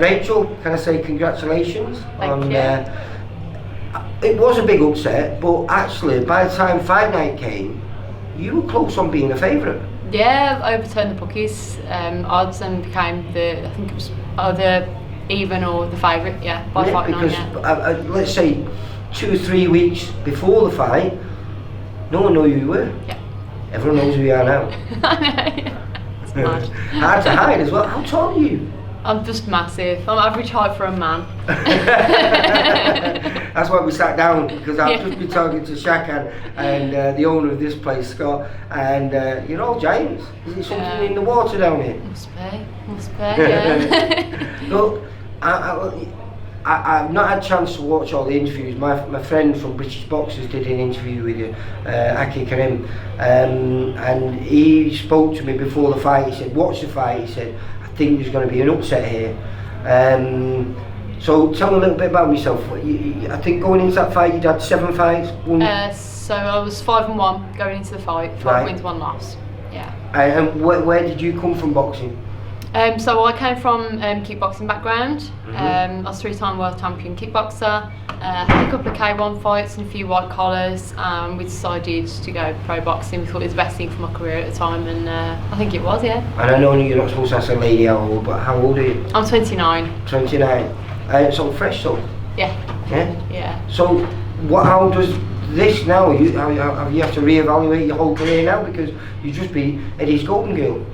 Rachel, can I say congratulations? Thank you. It was a big upset, but actually by the time fight night came, you were close on being a favourite. Yeah, I overturned the bookies odds and became I think it was either even or the favourite, by fight night. Because let's say 2 or 3 weeks before the fight, no one knew who you were. Yeah. Everyone knows who you are now. I know. It's mad. Hard to hide as well. How tall are you? I'm just massive. I'm average height for a man. That's why we sat down, because I've just been talking to Shaq and the owner of this place, Scott, and you're all giants. Is it something in the water down here? Must be, yeah. Look, I've not had a chance to watch all the interviews. My friend from British Boxers did an interview with you, Aki Karim, and he spoke to me before the fight. He said, watch the fight. He said, I think there's going to be an upset here. So tell me a little bit about yourself. I think going into that fight, you'd had 7 fights. So I was 5-1 going into the fight. 5 wins, 1 loss. Yeah. And where did you come from boxing? So I came from kickboxing background. I was 3-time world champion kickboxer. Had a couple of K1 fights and a few white collars. We decided to go pro boxing. We thought it was the best thing for my career at the time, and I think it was, yeah. And I know you're not supposed to ask a lady how old, but how old are you? I'm 29. 29. So fresh, so? Yeah. Yeah? Yeah. So how does this now, you have to reevaluate your whole career now, because you've just been Eddie's golden girl?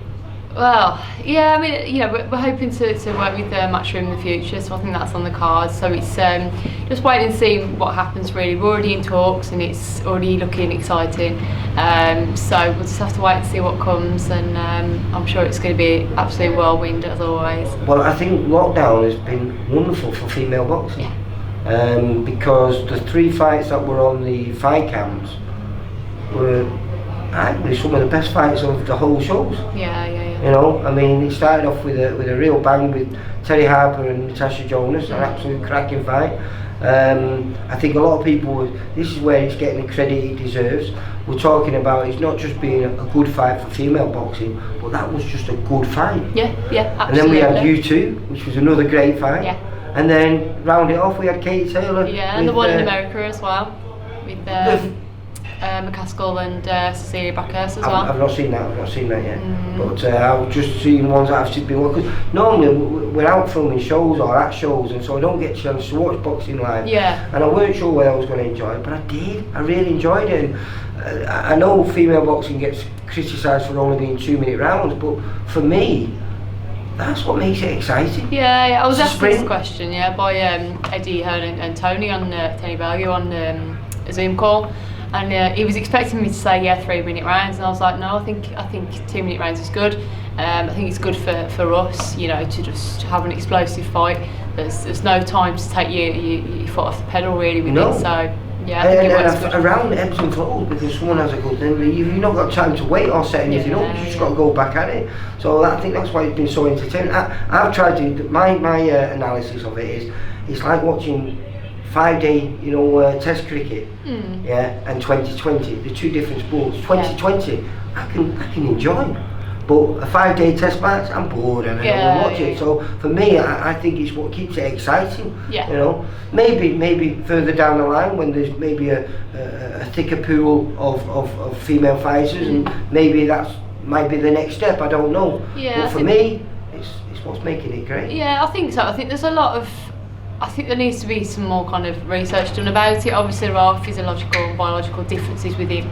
Well, yeah, I mean, we're hoping to work with Matchroom in the future, so I think that's on the cards. So it's just waiting and seeing what happens, really. We're already in talks and it's already looking exciting. So we'll just have to wait and see what comes, and I'm sure it's going to be absolutely whirlwind as always. Well, I think lockdown has been wonderful for female boxing. Yeah. Because the 3 fights that were on the fight cams were actually some of the best fights of the whole shows. Yeah. You know, I mean, it started off with a real bang with Terry Harper and Natasha Jonas, an absolute cracking fight. I think a lot of people, this is where it's getting the credit it deserves. We're talking about it's not just being a good fight for female boxing, but that was just a good fight. Yeah, absolutely. And then we had U2, which was another great fight. Yeah. And then round it off, we had Katie Taylor. Yeah, and the one in America as well, with McCaskill and Cecilia Backhurst as well. I've not seen that yet. But I've just seen ones that I've been watching. Because normally we're out filming shows or at shows, and so I don't get a chance to watch boxing live. Yeah. And I weren't sure whether I was going to enjoy it, but I did. I really enjoyed it. And I know female boxing gets criticised for only being 2-minute rounds, but for me, that's what makes it exciting. Yeah. I was asked this question, by Eddie Hearn and Tony Bellew on a Zoom call. And he was expecting me to say 3-minute rounds, and I was like, no, I think 2-minute rounds is good. I think it's good for us, to just have an explosive fight. There's no time to take your foot off the pedal really with it. So yeah, I think it works good. Around ebbs and flows, because someone has a good thing, you've not got time to wait or set anything up. You just got to go back at it. So I think that's why it's been so entertaining. I've tried to my analysis of it is it's like watching 5-day, Test cricket, and 2020. They're 2 different sports. 2020, I can enjoy, but a 5-day Test match, I'm bored and I don't watch it. So for me, I think it's what keeps it exciting. Yeah. Maybe further down the line when there's maybe a thicker pool of female fighters, and maybe that might be the next step. I don't know. Yeah. But for me, it's what's making it great. Yeah, I think so. I think there's a lot of. I think there needs to be some more kind of research done about it. Obviously there are physiological and biological differences within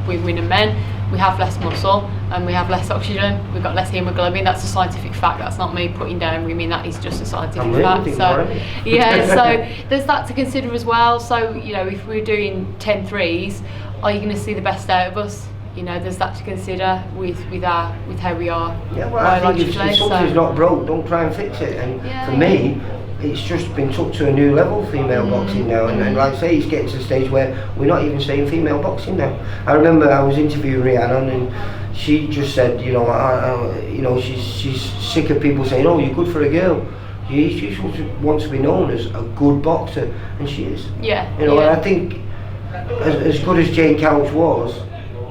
women and men. We have less muscle and we have less oxygen, we've got less haemoglobin. That's a scientific fact, that's not me putting down women, that is just a scientific fact. So there's that to consider as well. So if we're doing 10 threes, are you going to see the best out of us? There's that to consider with how we are biologically. I think if something's not broke, don't try and fix it. And for me, it's just been took to a new level, female boxing now, and like I say, it's getting to the stage where we're not even saying female boxing now. I remember I was interviewing Rhiannon, and she just said, she's sick of people saying, "Oh, you're good for a girl." She just wants to be known as a good boxer, and she is. And I think as good as Jane Couch was,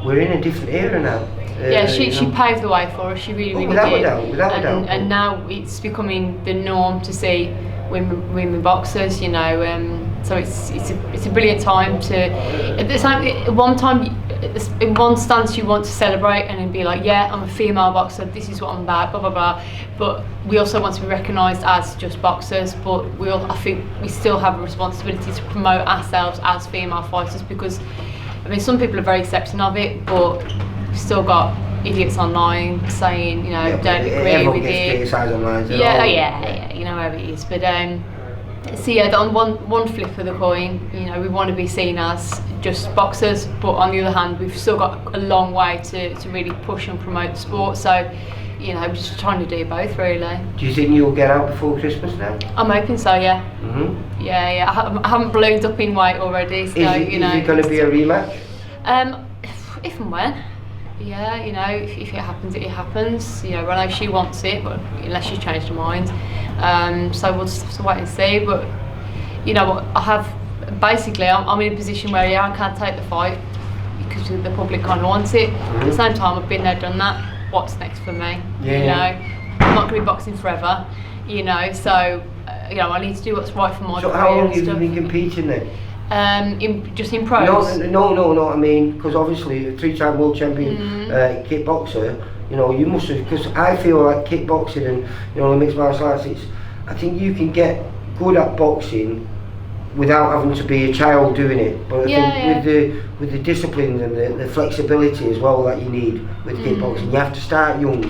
we're in a different era now. Yeah, she paved the way for us. She really without did. a doubt, without a doubt. And now it's becoming the norm to see women boxers. You know, so it's a brilliant time to. At the same, in one stance you want to celebrate and then be like, yeah, I'm a female boxer. This is what I'm about. Blah blah blah. But we also want to be recognised as just boxers. But I think we still have a responsibility to promote ourselves as female fighters, because I mean some people are very accepting of it, but we've still got idiots online saying, you know, don't agree with it. Online, yeah, you know how it is. But so yeah, on one flip of the coin, you know, we want to be seen as just boxers, but on the other hand, we've still got a long way to really push and promote the sport. So, you know, we're just trying to do both, really. Do you think you'll get out before Christmas now? I'm hoping so, yeah. Yeah. I haven't ballooned up in weight already, so you know. Is it going to be a rematch? If and when. Yeah, you know, if it happens, it happens. You know, I know she wants it, but unless she's changed her mind. So we'll just have to wait and see. But you know, I'm in a position where I can't take the fight because the public kind of wants it. At the same time, I've been there, done that. What's next for me? Yeah. You know, I'm not going to be boxing forever. You know, so you know, I need to do what's right for my career. So how long have you been competing then? In pros? No, I mean, because obviously a 3-time world champion kickboxer, you know, you must have, because I feel like kickboxing and, you know, the mixed martial arts, I think you can get good at boxing without having to be a child doing it, but I think with the discipline and the flexibility as well that you need with kickboxing, you have to start young.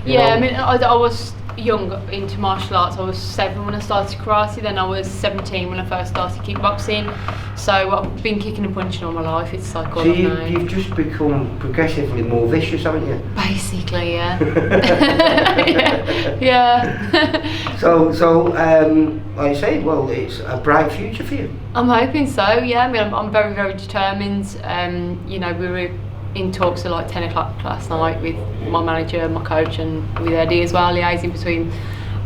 You know? I mean, I was young into martial arts. I was 7 when I started karate, then I was 17 when I first started kickboxing. So I've been kicking and punching all my life. It's like all so you've just become progressively more vicious, haven't you? Basically, yeah. yeah. So like I say, well, it's a bright future for you. I'm hoping so, yeah. I mean, I'm very, very determined. You know, we were in talks at like 10 o'clock last night with my manager, my coach, and with Eddie as well, liaising between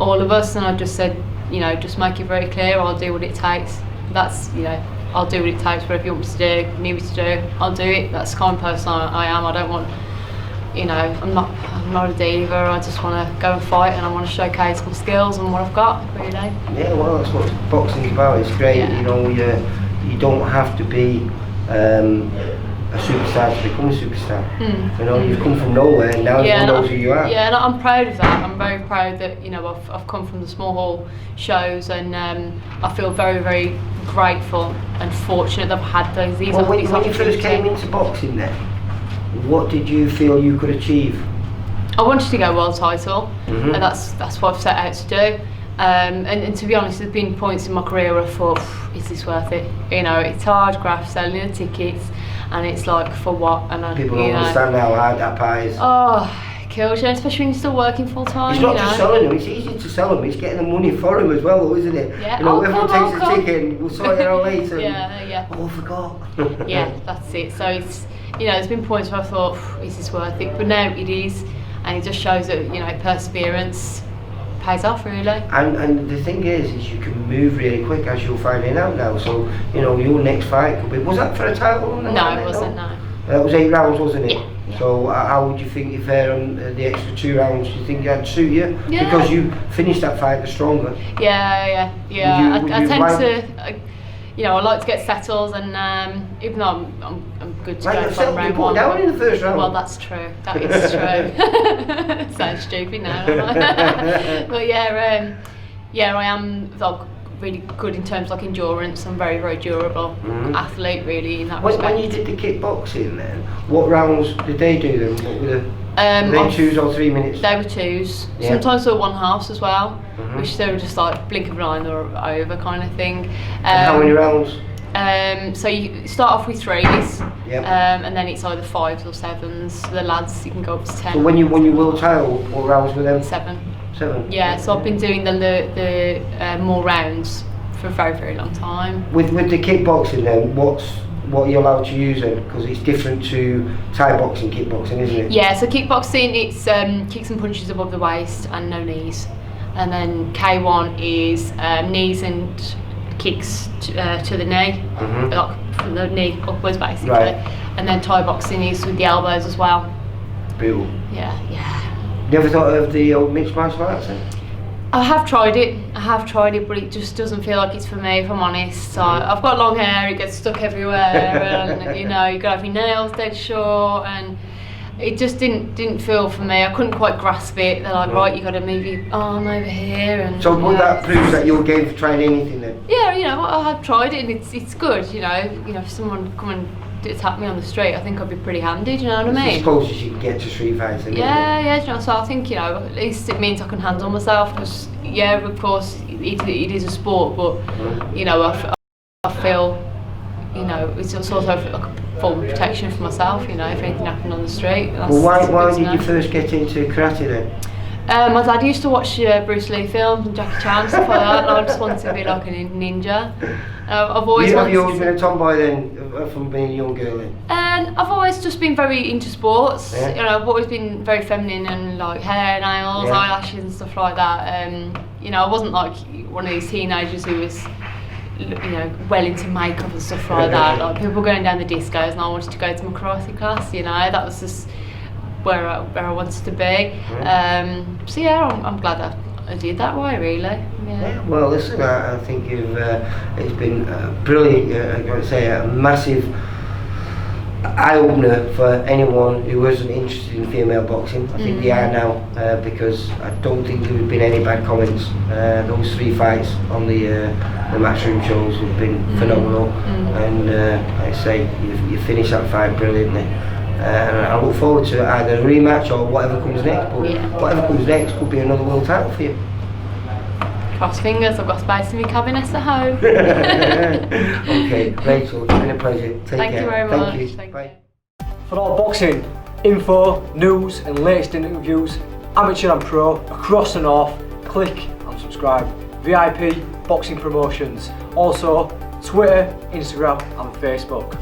all of us, and I just said, you know, just make it very clear, I'll do what it takes. That's, you know, I'll do what it takes, whatever you want me to do, need me to do, I'll do it. That's the kind of person I am. I don't want, you know, I'm not a diva. I just want to go and fight, and I want to showcase my skills and what I've got, really. Yeah, well, that's what boxing's about. It's great, you know, you don't have to be a superstar to become a superstar. You know, you've come from nowhere and now everyone knows who you are. Yeah, and I'm proud of that. I'm very proud that, you know, I've come from the small hall shows, and I feel very, very grateful and fortunate that I've had these opportunities. When you first came into boxing then, what did you feel you could achieve? I wanted to go world title, and that's what I've set out to do. And to be honest, there's been points in my career where I thought, is this worth it? You know, it's hard graft selling the tickets, and it's like, for what? And people don't understand how hard that pie is. Oh, it kills you, especially when you're still working full time. It's not just selling them, it's easy to sell them, it's getting the money for them as well, though, isn't it? Yeah. You know, everyone takes a ticket, we'll sort it out later. Yeah. Oh, I forgot. Yeah, that's it. So it's, you know, there's been points where I thought, is this worth it? But now it is, and it just shows that, you know, perseverance pays off, really. And the thing is you can move really quick, as you're finding out now. So, you know, your next fight could be, was that for a title? No, it wasn't, no. It was 8 rounds, wasn't it? Yeah. So how would you think you fare on the extra 2 rounds? Do you think that'd suit you? Yeah. Because you finished that fight the stronger. Yeah. I tend to, you know, I like to get settled, and even though I'm good to go from round 1. You put down in the first round. Well, that's true. That is true. Sounds stupid now, don't I? But yeah, I am like really good in terms of like endurance. I'm very, very durable athlete, really, in that respect. When you did the kickboxing then, what rounds did they do then? What were they 2s or 3 minutes? They were 2s. Yeah. Sometimes they were 1/2s as well, which they were just like blink of an eye or over kind of thing. And how many rounds? So you start off with 3s, yep. And then it's either 5s or 7s. The lads, you can go up to 10. So when you won your world title, what rounds were them? 7. 7? Yeah, so I've been doing the more rounds for a very, very long time. With the kickboxing then, what you're allowed to use then? Because it's different to Thai boxing, kickboxing, isn't it? Yeah, so kickboxing, it's kicks and punches above the waist and no knees. And then K1 is knees and kicks to the knee, like from the knee upwards basically. Right. And then Thai boxing is with the elbows as well. Brutal. Yeah. Never thought of the old mixed martial arts then? I have tried it, but it just doesn't feel like it's for me, if I'm honest. So I've got long hair, it gets stuck everywhere, and you know, you got to have your nails dead short, and it just didn't feel for me. I couldn't quite grasp it. They're like, right, you got to move your arm over here, and so that proves that you're game for trying anything then? Yeah, you know, I have tried it, and it's good. You know, if someone come and attack me on the street, I think I'd be pretty handy. Do you know what I mean? It's as close as you can get to street fighting. Yeah. You know, so I think, you know, at least it means I can handle myself. Because yeah, of course, it is a sport, but you know, I feel, you know, it's also like a form of protection for myself. You know, if anything happened on the street. Well, why did you first get into karate then? My dad used to watch Bruce Lee films and Jackie Chan and stuff like that, and I just wanted to be like a ninja. Have you always been a tomboy then, from being a young girl then? And I've always just been very into sports. Yeah. You know, I've always been very feminine and like hair, nails, eyelashes and stuff like that. You know, I wasn't like one of these teenagers who was, you know, well into makeup and stuff like that. Like people going down the discos, and I wanted to go to my karate class. You know, that was just where I wanted to be. So yeah, I'm glad I did that way, really. Yeah. Well, listen, I think it's been brilliant. I'm going to say a massive eye-opener for anyone who wasn't interested in female boxing. I think they are now, because I don't think there have been any bad comments. Those 3 fights on the Matchroom shows have been phenomenal, and I say you finished that fight brilliantly. And I look forward to either a rematch or whatever comes next. But whatever comes next could be another world title for you. Cross fingers, I've got space in my cabinet at home. Okay, Rachel, it's been a pleasure. Take care. Thank you very much. Thank you. Thank Bye. For all boxing info, news and latest interviews, amateur and pro, across the north, click and subscribe. VIP Boxing Promotions. Also, Twitter, Instagram and Facebook.